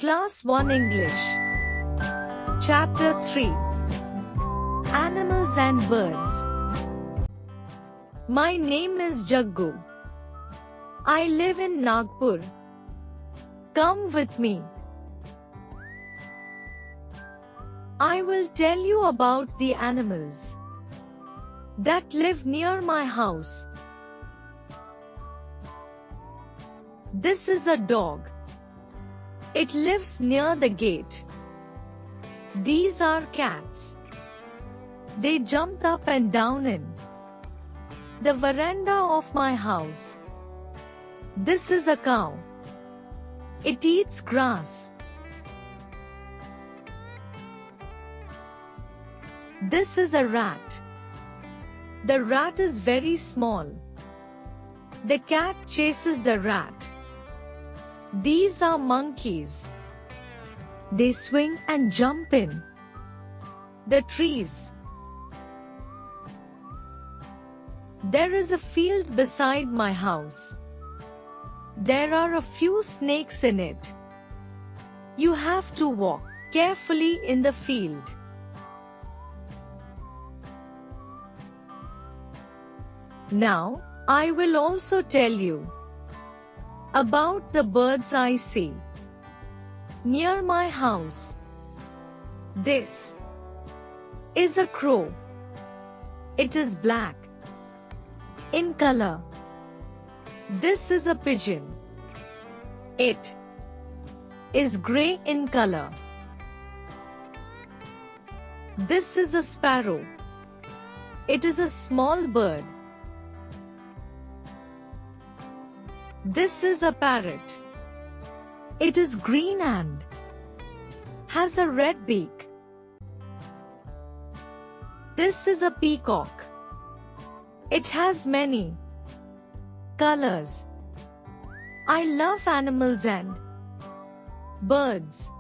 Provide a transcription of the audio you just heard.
Class 1 English. Chapter 3. Animals and Birds. My name is Jaggu. I live in Nagpur. Come with me. I will tell you about the animals that live near my house. This is a dog. It lives near the gate. These are cats. They jumped up and down in the veranda of my house. This is a cow. It eats grass. This is a rat. The rat is very small. The cat chases the rat. These are monkeys. They swing and jump in the trees. There is a field beside my house. There are a few snakes in it. You have to walk carefully in the field. Now, I will also tell you about the birds I see near my house. This is a crow. It is black in color. This is a pigeon. It is gray in color. This is a sparrow. It is a small bird. This is a parrot. It is green and has a red beak. This is a peacock. It has many colors. I love animals and birds.